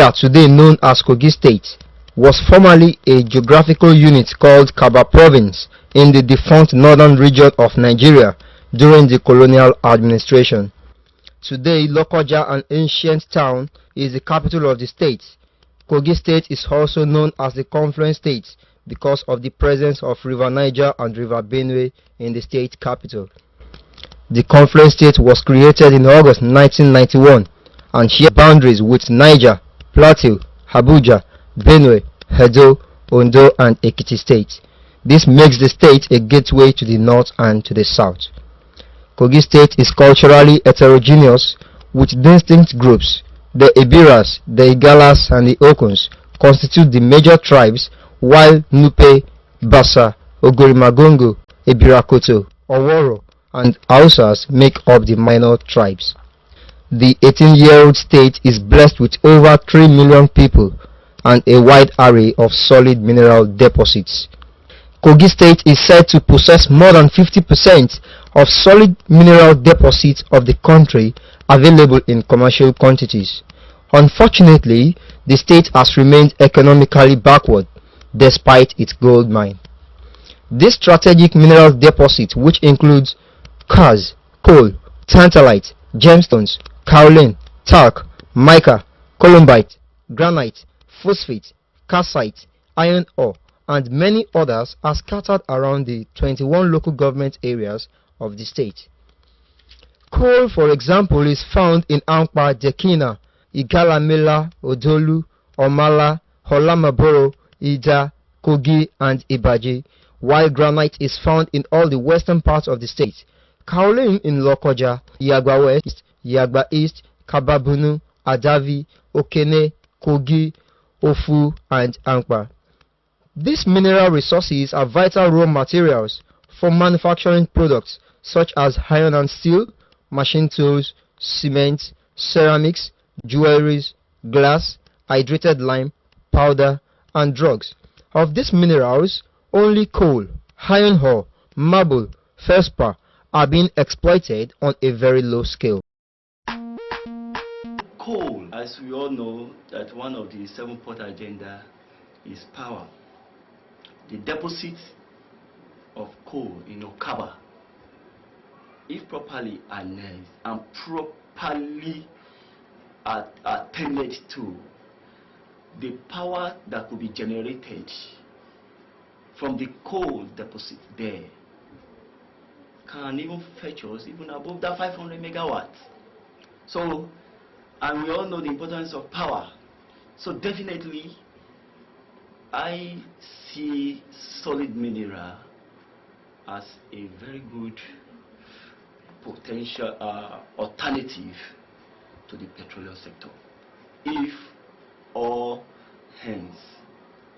area today known as Kogi State was formerly a geographical unit called Kaba Province in the defunct northern region of Nigeria during the colonial administration. Today, Lokoja, an ancient town, is the capital of the state. Kogi State is also known as the Confluence State because of the presence of River Niger and River Benue in the state capital. The Confluence State was created in August 1991 and shares boundaries with Niger, Plateau, Abuja, Benue, Edo, Ondo and Ekiti states. This makes the state a gateway to the north and to the south. Kogi State is culturally heterogeneous with distinct groups. The Ibiras, the Igalas and the Okuns constitute the major tribes, while Nupe, Bassa, Ogorimagongo, Ebirakoto, Oworo and Hausas make up the minor tribes. The 18-year-old state is blessed with over 3 million people and a wide array of solid mineral deposits. Kogi State is said to possess more than 50% of solid mineral deposits of the country available in commercial quantities. Unfortunately, the state has remained economically backward despite its gold mine. This strategic mineral deposit, which includes cars, coal, tantalite, gemstones, kaolin, talc, mica, columbite, granite, phosphate, calcite, iron ore, and many others, are scattered around the 21 local government areas of the state. Coal, for example, is found in Ankpa, Dekina, Igalamela, Odolu, Omala, Holamaboro, Ida, Kogi, and Ibaji, while granite is found in all the western parts of the state. Kaolin in Lokoja, Yagba West, Yagba East, Kababunu, Adavi, Okene, Kogi, Ofu, and Ankpa. These mineral resources are vital raw materials for manufacturing products such as iron and steel, machine tools, cement, ceramics, jewelries, glass, hydrated lime, powder, and drugs. Of these minerals, only coal, iron ore, marble, feldspar are being exploited on a very low scale. Coal, as we all know, that one of the 7-point agenda is power. The deposit of coal in Okaba, if properly analyzed and properly attended to, the power that could be generated from the coal deposit there can even fetch us even above that 500 megawatts. So, and we all know the importance of power. So definitely, I see solid mineral as a very good potential alternative to the petroleum sector if all hands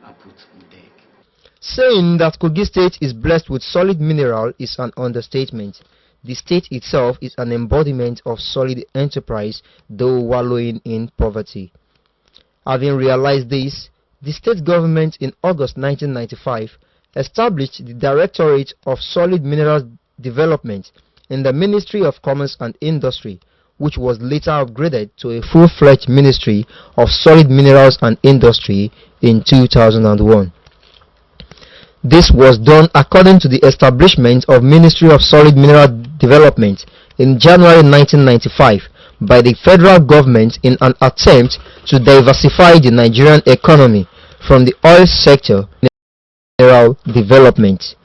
are put on deck. Saying that Kogi State is blessed with solid mineral is an understatement. The state itself is an embodiment of solid enterprise, though wallowing in poverty. Having realized this, the state government in August 1995 established the Directorate of Solid Minerals Development in the Ministry of Commerce and Industry, which was later upgraded to a full-fledged Ministry of Solid Minerals and Industry in 2001. This was done according to the establishment of Ministry of Solid Mineral Development in January 1995 by the federal government in an attempt to diversify the Nigerian economy from the oil sector to mineral development.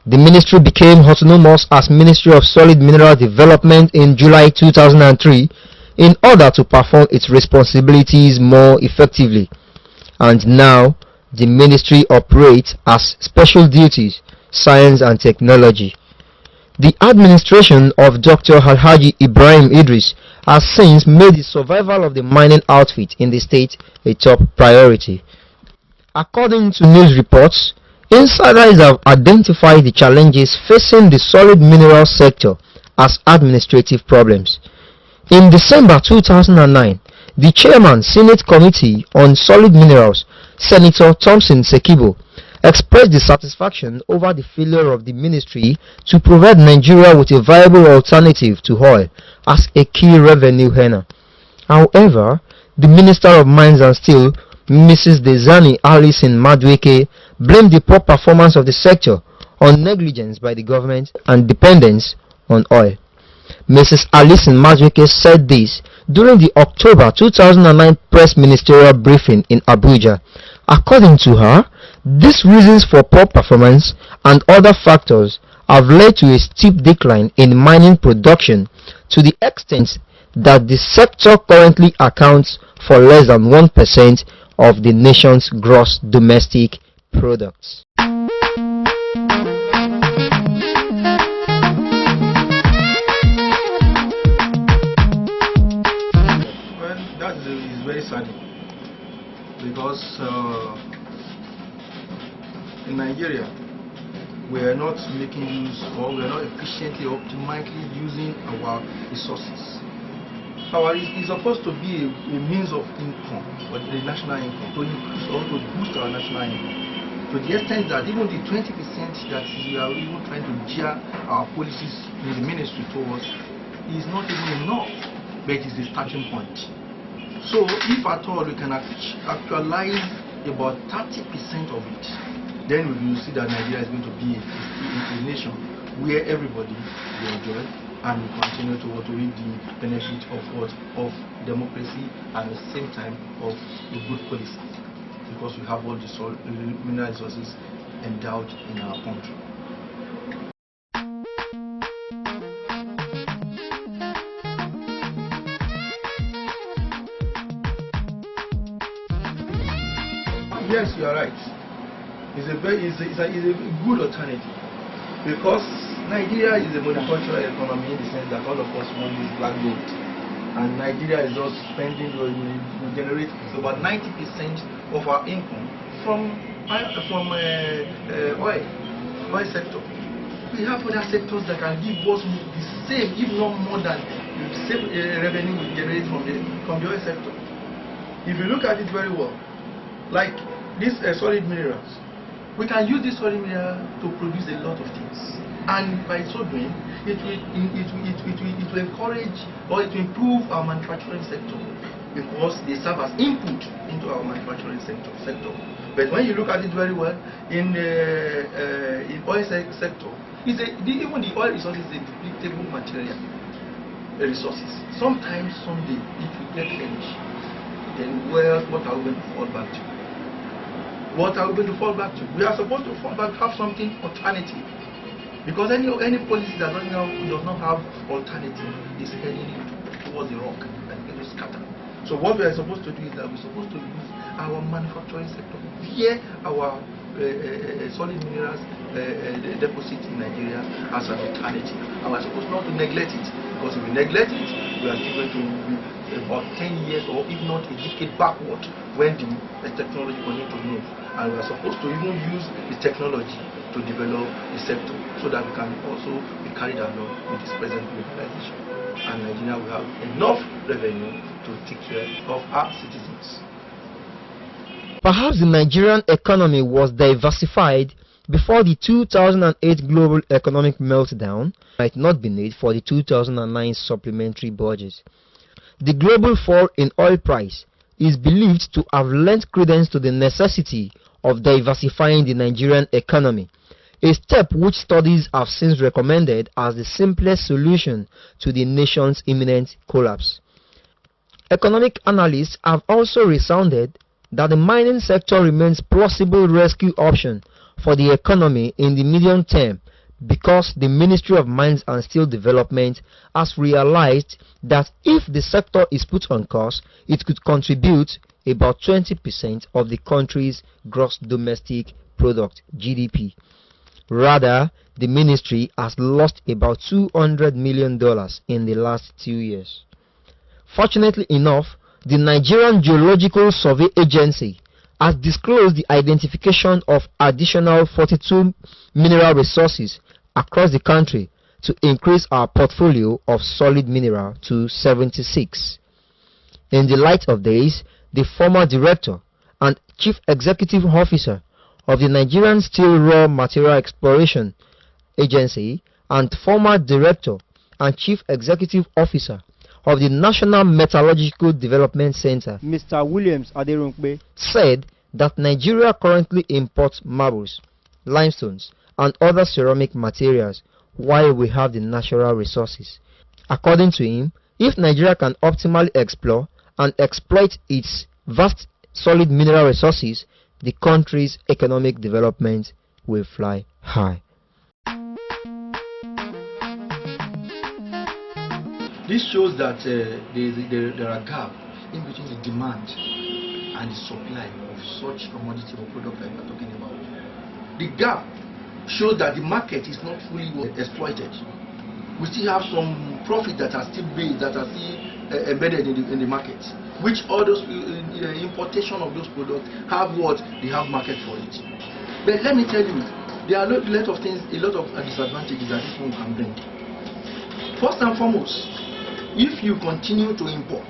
The ministry became autonomous as Ministry of Solid Mineral Development in July 2003 in order to perform its responsibilities more effectively, and now the ministry operates as Special Duties, Science and Technology. The administration of Dr. Alhaji Ibrahim Idris has since made the survival of the mining outfit in the state a top priority. According to news reports, insiders have identified the challenges facing the solid mineral sector as administrative problems. In December 2009, the chairman, Senate Committee on Solid Minerals, Senator Thompson Sekibo, expressed dissatisfaction over the failure of the ministry to provide Nigeria with a viable alternative to oil as a key revenue earner. However, The Minister of Mines and Steel, Mrs. Dezani Alison Madueke, blamed the poor performance of the sector on negligence by the government and dependence on oil. Mrs. Alison Madueke said this during the October 2009 press ministerial briefing in Abuja. According to her, these reasons for poor performance and other factors have led to a steep decline in mining production to the extent that the sector currently accounts for less than 1% of the nation's gross domestic products. Well, that is very sad because in Nigeria we are not making use, or we are not efficiently optimally using our resources. It's supposed to be a means of income, or the national income, to increase or to boost our national income. To the extent that even the 20% that we are even trying to gear our policies in the ministry towards is not even enough, but it is a starting point. So if at all we can actualize about 30% of it, then we will see that Nigeria is going to be a nation where everybody will enjoy and will continue to reap the benefit of democracy, and at the same time of a good policy, because we have all the mineral resources endowed in our country. Yes, you are right. It's a good alternative, because Nigeria is a monocultural economy in the sense that all of us want is black gold, and Nigeria is just spending, we generate about 90% of our income from oil sector. We have other sectors that can give us the same, if not more than the same revenue we generate from the oil sector. If you look at it very well, like these solid minerals, we can use this solid mineral to produce a lot of things. And by so doing, it will encourage, or it will improve our manufacturing sector, because they serve as input into our manufacturing sector. But when you look at it very well, in oil sector, even the oil resources is a depletable material resources. Sometimes, someday, it will get finished. Then what are we going to fall back to? What are we going to fall back to? We are supposed to fall back, have something alternative. Because any policy that does not have alternative is heading towards the rock and it's going to scatter. So what we are supposed to do is that we're supposed to use our manufacturing sector via our solid minerals deposit in Nigeria as an alternative. And we're supposed not to neglect it, because if we neglect it, we are still going to be about 10 years or if not a decade backward when the technology continues to move. And we are supposed to even use the technology to develop the sector so that we can also be carried along with this present globalization. And Nigeria will have enough revenue to take care of our citizens. Perhaps the Nigerian economy was diversified before the 2008 global economic meltdown might not be needed for the 2009 supplementary budget. The global fall in oil price is believed to have lent credence to the necessity of diversifying the Nigerian economy, a step which studies have since recommended as the simplest solution to the nation's imminent collapse. Economic analysts have also resounded that the mining sector remains a plausible rescue option for the economy in the medium term, because the Ministry of Mines and Steel Development has realized that if the sector is put on course, it could contribute about 20% of the country's gross domestic product (GDP). Rather, the ministry has lost about $200 million in the last 2 years. Fortunately enough, the Nigerian Geological Survey Agency has disclosed the identification of additional 42 mineral resources across the country to increase our portfolio of solid mineral to 76. In the light of this, the former director and chief executive officer of the Nigerian Steel Raw Material Exploration Agency and former director and chief executive officer of the National Metallurgical Development Center, Mr. Williams Aderunkpe, said that Nigeria currently imports marbles, limestones, and other ceramic materials while we have the natural resources. According to him, if Nigeria can optimally explore and exploit its vast solid mineral resources, the country's economic development will fly high. This shows that there are gaps in between the demand and the supply of such commodity or product that we are talking about. The gap shows that the market is not fully exploited. We still have some profit that are still based, that are still embedded in the market, which all those importation of those products have what they have market for it. But let me tell you, there are a lot of things, a lot of disadvantages that this one can bring. First and foremost, if you continue to import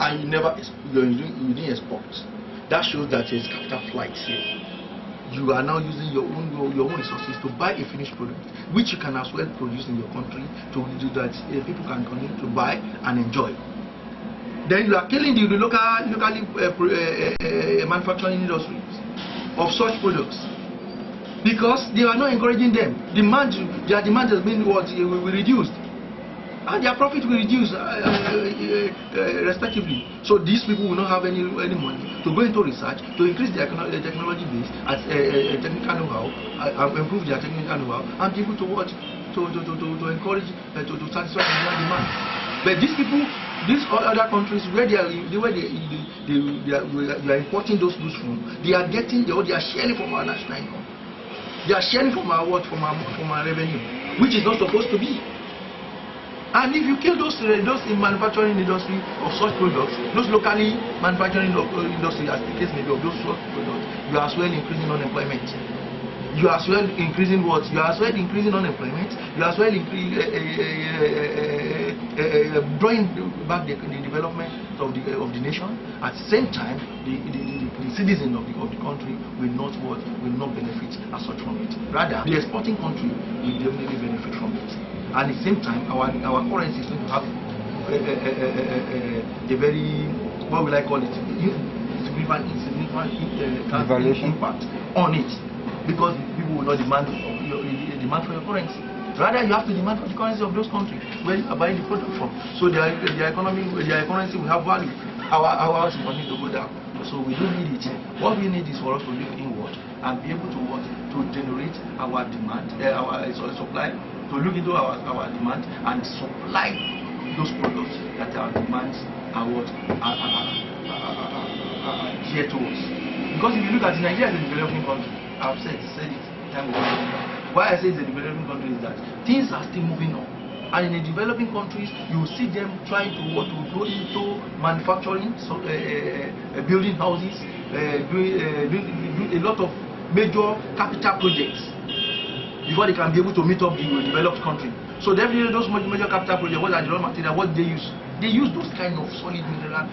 and you didn't export, that shows that there's capital flight here. You are now using your own resources to buy a finished product, which you can as well produce in your country to do that people can continue to buy and enjoy. Then you are killing the locally manufacturing industries of such products, because they are not encouraging them. Their demand has been reduced, and their profit will reduce respectively. So these people will not have any money to go into research to increase their technology base, technical know-how, improve their technical know-how, and be able to encourage to satisfy their demand. But these people, these other countries where they are importing those goods from, they are getting they are sharing from our national income. They are sharing from our revenue, which is not supposed to be. And if you kill those in manufacturing industry of such products, those locally manufacturing industry, as the case may be, of those such products, you are as well increasing unemployment. You are as well increasing what? You are as well increasing unemployment. You are as well drawing back the development of the nation. At the same time, the citizens of the country will not benefit as such from it. Rather, the exporting country will definitely benefit from it. And at the same time, our currency is going to have a very, what will I call it, significant impact on it, because people will not demand for your currency. Rather, you have to demand for the currency of those countries where you are buying the product from. So their currency will have value. Our money to go down. So we don't need it. What we need is for us to look inward and be able to generate our demand, our supply. To look into our demand and supply those products that our demands are here to us. Because if you look at Nigeria as a developing country, I've said it time and time. Why I say it's a developing country is that things are still moving on. And in the developing countries, you see them trying to go into manufacturing, building houses, doing a lot of major capital projects before they can be able to meet up the developed country. So definitely those major capital projects, what are the raw material, what they use? They use those kind of solid mineral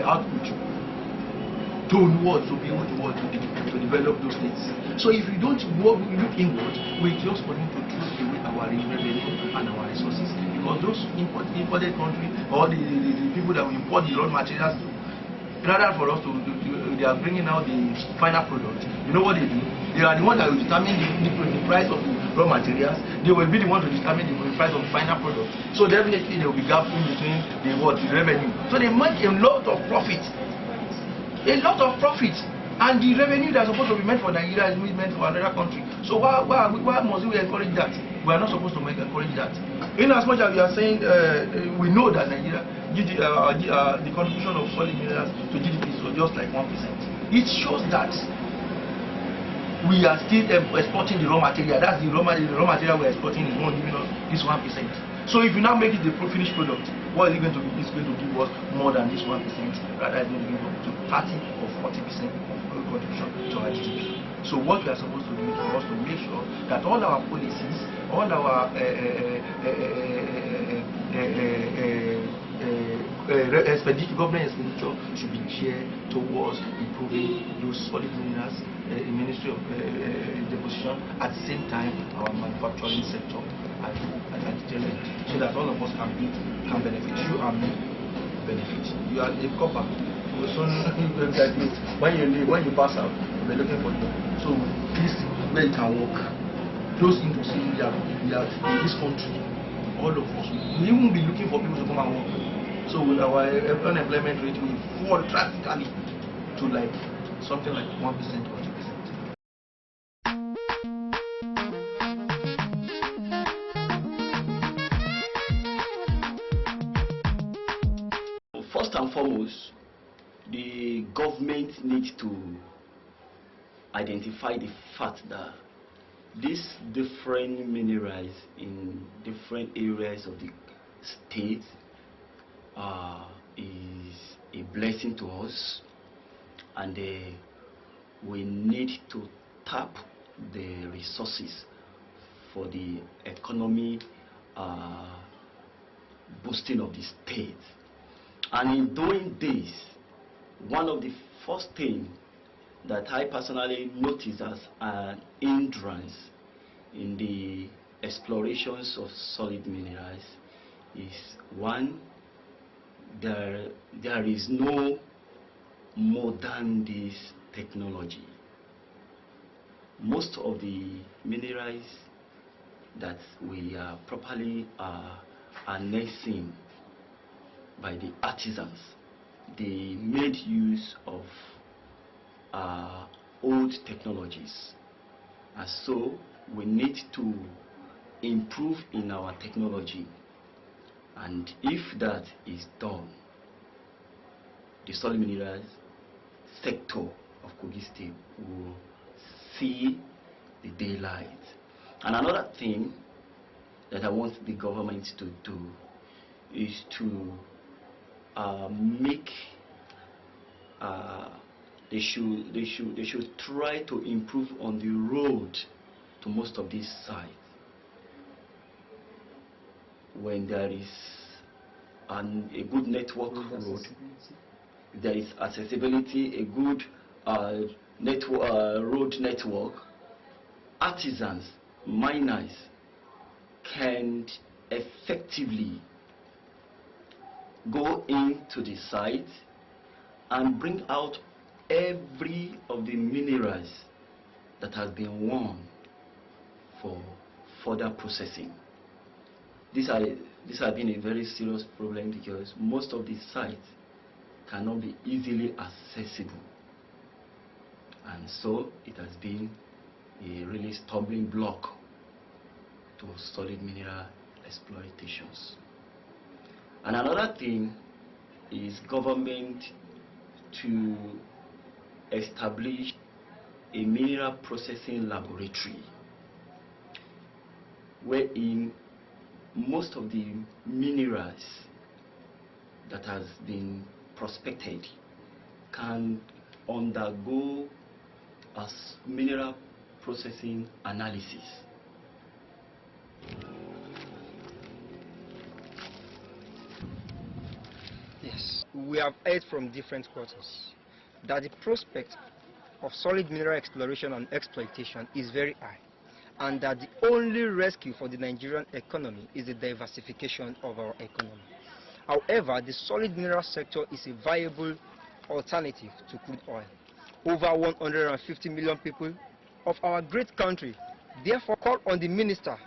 output to be able to develop those things. So if we don't look inward, we just continue to throw away our revenue and our resources, because those imported countries or the people that will import the raw materials, rather for us they are bringing out the final product. You know what they do? They are the ones that will determine the price of the raw materials. They will be the ones to determine the price of the final product. So definitely there will be gap in between the revenue. So they make a lot of profit. And the revenue that's supposed to be meant for Nigeria is meant for another country. So why must we encourage that? We are not supposed to encourage that. In as much as we are saying, we know that Nigeria, the contribution of solid minerals to GDP is just like 1%. It shows that we are still exporting the raw material. That's the raw material we are exporting is not giving us this 1%. So if you now make it the finished product, what is it going to be? It's going to give us more than this 1%. Rather, it's going to give up to 30 or 40% of contribution to our GDP. So what we are supposed to do is for us to make sure that all our policies, all our government expenditure should be geared towards improving those solid minerals in Ministry of Deposition. At the same time, our manufacturing sector at the tail end, so that all of us can benefit. You and me benefit. You are a copper. You soon when you pass out, we're looking for you. So this where you can work. Those industries we are in this country, all of us, we won't be looking for people to come and work. So our unemployment rate will fall drastically to like something like 1% or 2%. First and foremost, the government needs to identify the fact that these different minerals in different areas of the state is a blessing to us, and we need to tap the resources for the economy boosting of the state. And in doing this, one of the first things that I personally notice as an hindrance in the explorations of solid minerals is, one, there is no modern day technology. Most of the minerals that we are properly harnessing by the artisans, they made use of old technologies, and so we need to improve in our technology. And if that is done, the solid minerals sector of Kogi State will see the daylight. And another thing that I want the government to do is to they should try to improve on the road to most of these sites. When there is a good network road, there is accessibility, a good road network, artisans, miners can effectively go into the site and bring out every of the minerals that has been won for further processing. This has been a very serious problem because most of these sites cannot be easily accessible, and so it has been a really stumbling block to solid mineral exploitations. And another thing is government to establish a mineral processing laboratory wherein most of the minerals that has been prospected can undergo a mineral processing analysis. Yes, we have heard from different quarters that the prospect of solid mineral exploration and exploitation is very high, and that the only rescue for the Nigerian economy is the diversification of our economy. However, the solid mineral sector is a viable alternative to crude oil. Over 150 million people of our great country therefore call on the Minister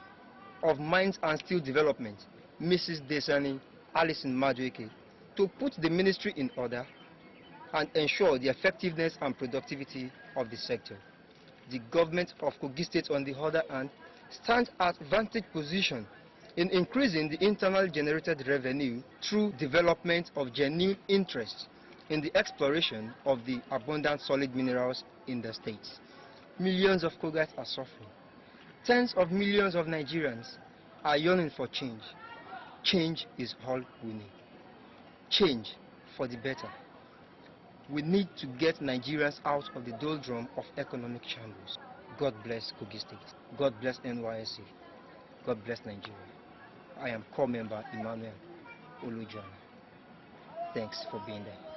of Mines and Steel Development, Mrs. Desani Alison Madueke, to put the ministry in order and ensure the effectiveness and productivity of the sector. The government of Kogi State, on the other hand, stands at vantage position in increasing the internal generated revenue through development of genuine interest in the exploration of the abundant solid minerals in the state. Millions of Kogites are suffering. Tens of millions of Nigerians are yearning for change. Change is all we need. Change for the better. We need to get Nigerians out of the doldrum of economic shambles. God bless Kogi State. God bless NYSC. God bless Nigeria. I am core member Emmanuel Olujana. Thanks for being there.